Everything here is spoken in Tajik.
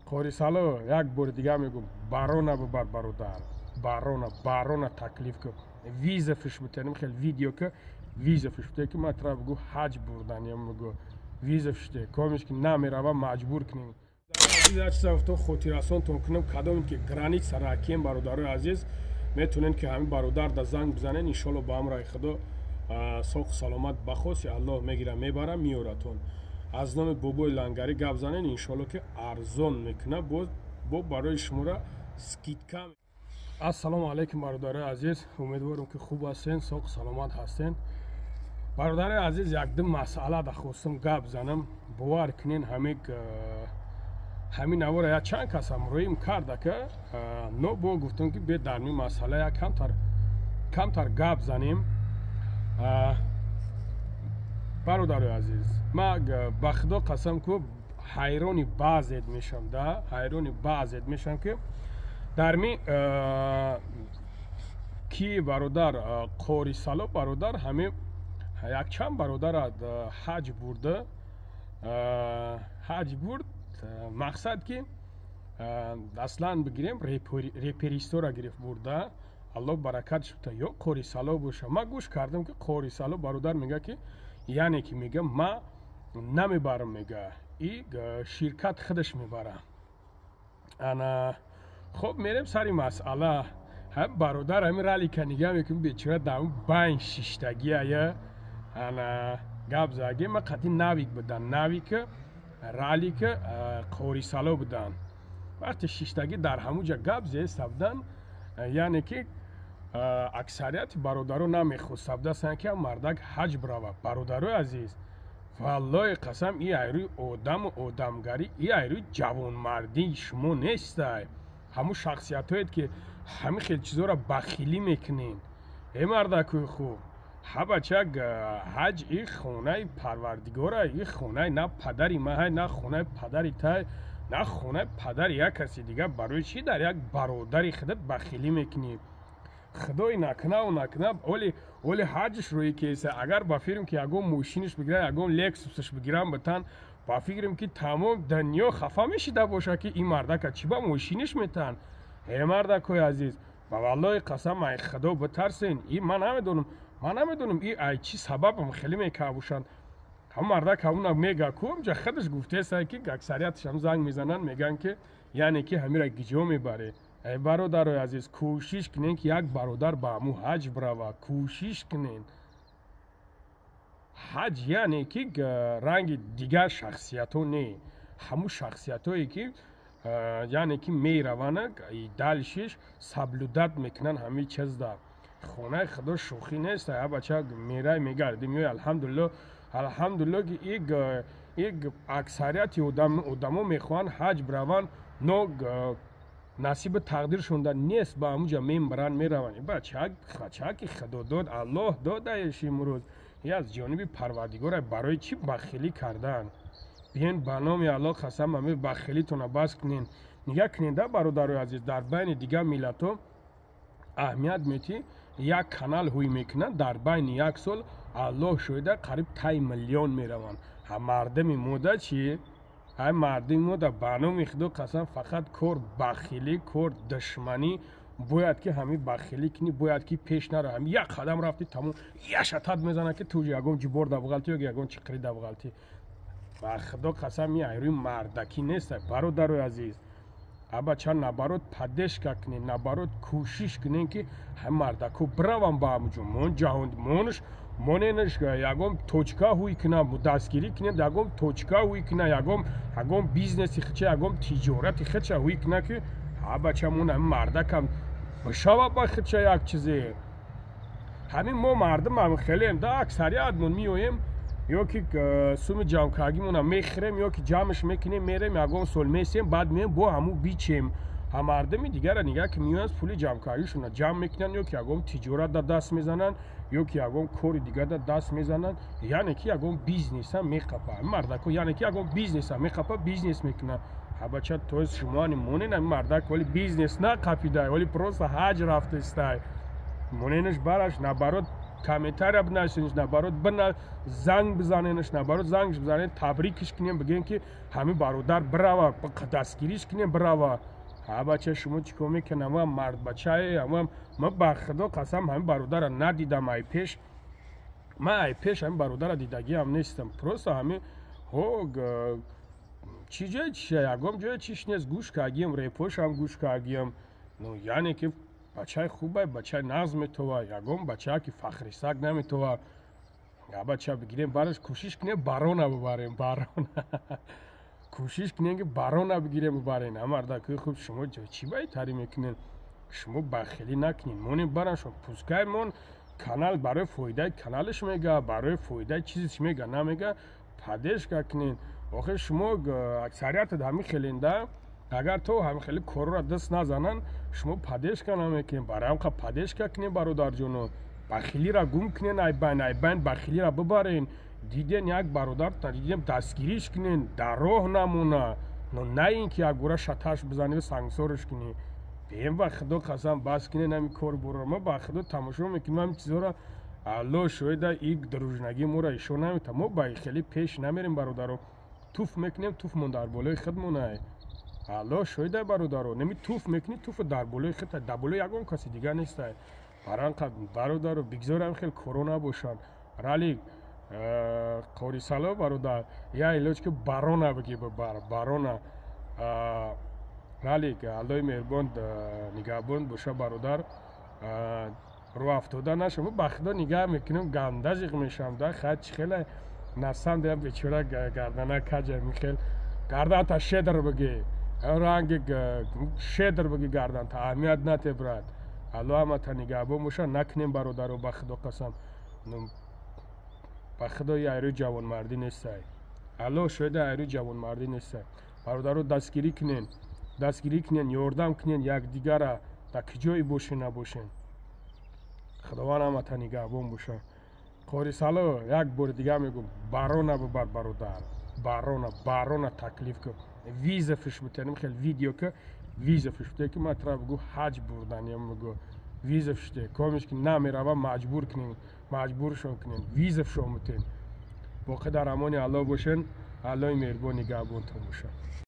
Корисало як бор дига мегум барона бибар бародар. Барона таклиф ки виза фиш митаним хел видео ки виза фиш митаним ки матра бигу ҳаҷ бурдан ё мегу виза фиште комиш ки намерава маҷбур кинем. Азизачсафто хотирасонтон кунам кадом ки граница ракем бародарои азиз метунен ки ҳамин бародар да занг бизанен иншоалло ба амраи худо соҳ саломат бахоси аллоҳ мегира мебара миёратон. Аз номи бобои лангари гап занен иншоалло ки арзон мекуна бо барои шумора скидка. Ассалому алайкум бародарои азиз, умедворам ки хуб ҳастен, соҳ саломат ҳастен. бародарои азиз, якдум масъала да хостам гап занам. бовар кунен ҳамин навора як чанд касам рӯим карда ки но бо гуфтам ки бе дар мин масъала як камтар гап занем. бародарои азиз, ма ба худо қасам ки ҳайрони баъзет мешавам ки дар ми ки бародар қорисало бародар ҳамин якчанд бародарад ҳаҷ бурд мақсад ки аслан бигирем реперистора гирифт бурда аллоҳ баракатш буда ё қорисало боша. ма гӯш кардам ки қорисало бародар мега ки яъне ки мега ма намебарам, мега и ширкат худаш мебара. хуб мерем сари масъала. бародар ҳамин ралли ка нигаҳ мекунем бечора дар байн шиштагия гап заги ма қати навик будан, навики ралли ки қорисало будан. вақти шиштагӣ дар ҳамуҷа гап зестабудан, яъне ки аксарияти бародаро намехостабудастанд ки мардак ҳаҷ брава. бародарои азиз, валлоҳи қасам и айрӯи одаму одамгарӣ, и айрӯи ҷавонмардии шумо нестай. ҳамун шахсиятҳоед ки ҳамин хел чизоро бахилӣ мекунен. мардакои хуб, ҳабачак ҳаҷ и хонаи парвардигора, и хонаи на падари маҳай, на хонаи падари тай, на хонаи падари як каси дигар. барои чи дар як бародари худат бахилӣ мекунӣ? худои накунаву накунав оли ҳаҷш рӯи кеса. агар ба фирм ки ягон мошиниш бигирам, ягон лексусаш бигирам битан, ба фикрам ки тамом дунё хафа мешида боша ки ин мардака чӣ ба мошиниш метан. мардакои азиз, ба валлоҳи қасам ай худо битарсен. ман намедонам и ай чӣ сабабам хеле мекард бошанд. ҳамн мардак ҳамуна мега кумҷа худаш гуфтеса ки аксарияташам занг мезананд, меган ки яъне ки ҳамира гиҷо мебаре. бародарои азиз, кӯшиш кунен ки як бародар ба ҳамун ҳаҷ брава. кӯшиш кунен. ҳаҷ яъне ки ранги дигар шахсиятҳо не, ҳамун шахсиятҳое ки яъне ки мераванд далшиш саблудат мекунанд ҳамин чизда. хонаи худо шӯхӣ нест. бача мерай мегардим ё алҳамдулилло ки аксарияти одамо мехоҳанд ҳаҷ браванд, но насиби тақдиршонда нест, ба ҳамуҷа мебаранд мераванд. бача ки худо дод, аллоҳ додаеш имрӯз. аз ҷониби парвардигора барои чӣ бахилӣ карданд? биен ба номи аллоҳ қасам ҳамин бахилитона бас кунен. нигаҳ кунен да бародарои азиз, дар байни дигар миллатҳо аҳамият метӣ як канал ҳӯй мекунанд, дар байни як сол аллоҳ шоҳида қариб тай миллион мераванд. мардами мода чӣ? мардами мода ба номи худо қасам фақат кор бахилӣ, кор душманӣ. бояд ки ҳамин бахилӣ кунӣ, бояд ки пеш наро. ҳамин як қадам рафтӣ тамом яшатат мезана ки ту ягон ҷубор да буғалтӣ ё ягон чиқри да буғалтӣ. ба худо қасам ин айрӯи мардакӣ нест. бародарои азиз, абача набарот падешка кунен, набарот кӯшиш кунен ки ҳамин мардако браванд ба ҳамуҷо. мон ҷаҳон моненш ягон точка ҳӯй кунам, дастгирӣ кунем, ягон точка ҳӯй кунам, ягон бизнеси хича, ягон тиҷорати хича ҳӯй кунам ки абача мон ҳамин мардакам бишава ба хича як чизе. ҳамин мо мардумам хелем да аксариятмон меоем ё ки суми ҷамъкардагимона мехӯрем, ё ки ҷамъш мекунем, мерем ягон сол месем, баъд меем бо ҳамун бичем. мардуми дигара нигар ки меоянд пули ҷамъкардишона ҷамъ мекунанд, ё ки ягон тиҷорат да даст мезананд, ё ки ягон кори дигар да даст мезананд, яъне ки ягон бизнеса меқапа. мардако яъне ки ягон бизнеса меқапа, бизнес мекунад. бача то шумоани монен ҳамин мардак вали бизнес нақапидай, вали просто ҳаҷ рафтастай. моненаш бараш набарот комментария бинависенш, наоборот занг бизаненш, наоборот зангш бизанед, табрикиш кунем, бигем ки ҳамин бародар бирава, дастгириш кунем бирава. ҳа бача шумо чӣ кор мекунед? ҳама мард бачае, ҳама ман ба худо қасам ҳамин бародарро надидам ай пеш. ман ай пеш ҳамин бародарро дидагиам нестам. просто ҳамин чӣ ҷои чиша, ягон ҷои чиш нест, гӯш кардем, репошам гӯш кардем. ну яъне ки бачаи хубай, бачаи нағз метова, ягон бачае ки фахрисак наметова. я бача бигирем бараш кӯшиш кунем барона бибарем, барона. кӯшиш кунем ки барона бигирем бибарем. амардакои хуб, шумо чӣ баҳтарӣ мекунед? шумо бахилӣ накунед, монем баран шумо пускай мон канал барои фоидаи каналиш мега, барои фоидаи чизиш мега, намега паддержка кунед. охир шумо аксариятат ҳамин хелинда, агар то ҳамин хели корро даст назананд, шумо паддержка намекунед. барои ҳам паддержка кунед бародарҷоно. бахилиро гум кунед, айбайн бахилиро бибарен. диден як бародар дидем дастгириш кунед, дар роҳ намона, но на ин ки якбора шаташ бизанед сангсориш кунед. бем ба худо қасам бас кунед ҳамин кор буро. ма ба худо тамошо мекунем ҳамин чизоро. алло шоида ин дружнагӣ моро ишон намета. мо ба хеле пеш намерем бародаро. туф мекунем, туфмон дар болои худ монае. алло шоида бародаро, неми туф мекунӣ, туф дар болои худ, дар болои ягон каси дигар нестае. баранқад бародаро бигзорам хел коро набошанд. ралик қорисало бародар, я илоҷ ки барона биги бибар, барона. ралик аллои меҳрубон нигаҳбон боша бародар. рӯ афтода наша. мо ба худо нигаҳ мекунем, гандажиқ мешавам да хай чӣ хеле насам дем бечора гардана каҷа михел гарданта шедр биги, ранги шедр биги гарданта аҳамият нате брат. алло ҳамата нигаҳбон боша, накунем бародаро ба худо қасам. ба худо айрӯ ҷавонмардӣ нестай. алло шоида айрӯ ҷавонмардӣ нестай. бародаро дастгирӣ кунен, ёрдам кунен якдигара, дар кӣ ҷое бошен набошен. худованд ҳамата нигаҳбон боша. қорисало як бори дигар мегӯм, барона бибар бародар, барона таклиф кун. виза фиш бутенем хел видео ки виза фиш бутен ки матра бигӯ ҳаҷ бурданем мегӯ виза фиште комиш ки намерава маҷбур кунем, маҷбуршон кунем, виза фишон бутен. боқи дар амони алло бошен. аллои меҳрубон нигаҳбонтон боша.